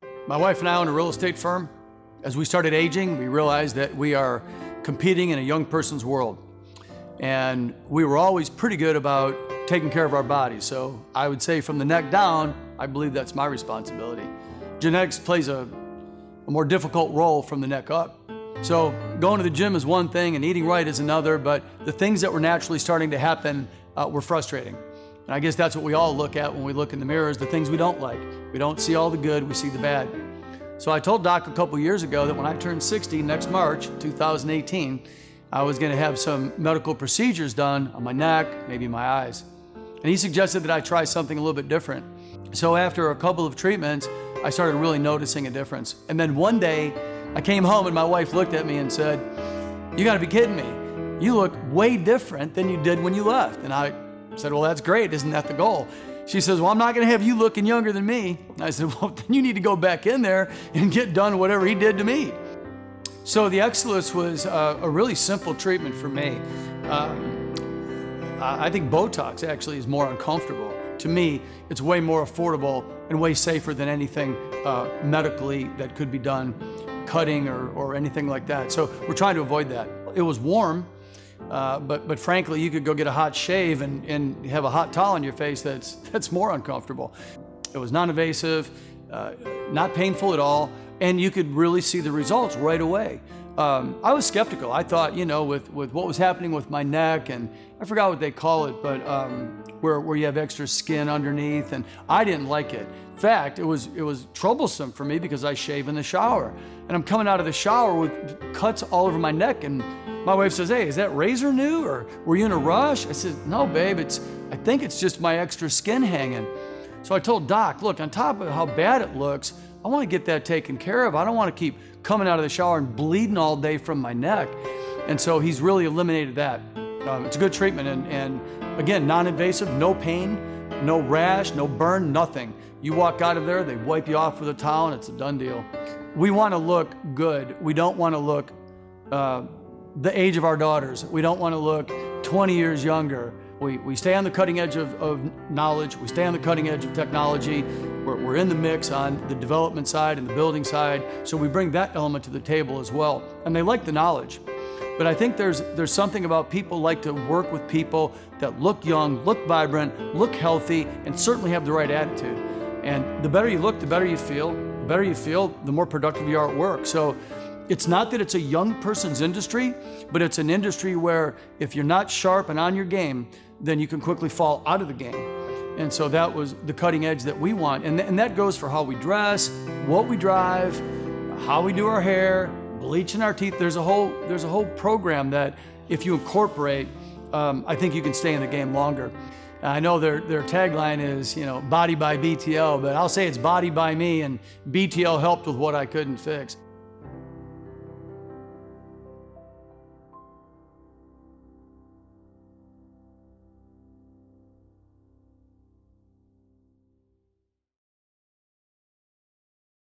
My wife and I own a real estate firm. As we started aging, we realized that we are competing in a young person's world. And we were always pretty good about taking care of our bodies. So I would say from the neck down, I believe that's my responsibility. Genetics plays a more difficult role from the neck up. So going to the gym is one thing and eating right is another, but the things that were naturally starting to happen were frustrating. And I guess that's what we all look at when we look in the mirror, is the things we don't like. We don't see all the good, we see the bad. So I told Doc a couple years ago that when I turned 60 next March, 2018, I was gonna have some medical procedures done on my neck, maybe my eyes. And he suggested that I try something a little bit different. So after a couple of treatments, I started really noticing a difference. And then one day, I came home and my wife looked at me and said, "You gotta be kidding me. You look way different than you did when you left." And I said, "Well, that's great, isn't that the goal?" She says, "Well, I'm not gonna have you looking younger than me." And I said, "Well, then you need to go back in there and get done whatever he did to me." So the Exilis was a really simple treatment for me. I think Botox actually is more uncomfortable. To me, it's way more affordable and way safer than anything medically that could be done, cutting or anything like that. So we're trying to avoid that. It was warm, but frankly, you could go get a hot shave and have a hot towel on your face that's more uncomfortable. It was non-invasive, not painful at all, and you could really see the results right away. I was skeptical. I thought, with what was happening with my neck, and I forgot what they call it, but where you have extra skin underneath, and I didn't like it. In fact, it was troublesome for me because I shave in the shower, and I'm coming out of the shower with cuts all over my neck, and my wife says, "Hey, is that razor new, or were you in a rush?" I said, "No, babe, I think it's just my extra skin hanging." So I told Doc, "Look, on top of how bad it looks, I want to get that taken care of. I don't want to keep coming out of the shower and bleeding all day from my neck." And so he's really eliminated that. It's a good treatment, and again, non-invasive, no pain, no rash, no burn, nothing. You walk out of there, they wipe you off with a towel, and it's a done deal. We want to look good. We don't want to look the age of our daughters. We don't want to look 20 years younger. We stay on the cutting edge of knowledge. We stay on the cutting edge of technology. We're in the mix on the development side and the building side, so we bring that element to the table as well. And they like the knowledge. But I think there's something about people like to work with people that look young, look vibrant, look healthy, and certainly have the right attitude. And the better you look, the better you feel. The better you feel, the more productive you are at work. So it's not that it's a young person's industry, but it's an industry where if you're not sharp and on your game, then you can quickly fall out of the game. And so that was the cutting edge that we want. And that goes for how we dress, what we drive, how we do our hair, bleaching our teeth. There's a whole program that if you incorporate, I think you can stay in the game longer. I know their tagline is, body by BTL, but I'll say it's body by me, and BTL helped with what I couldn't fix.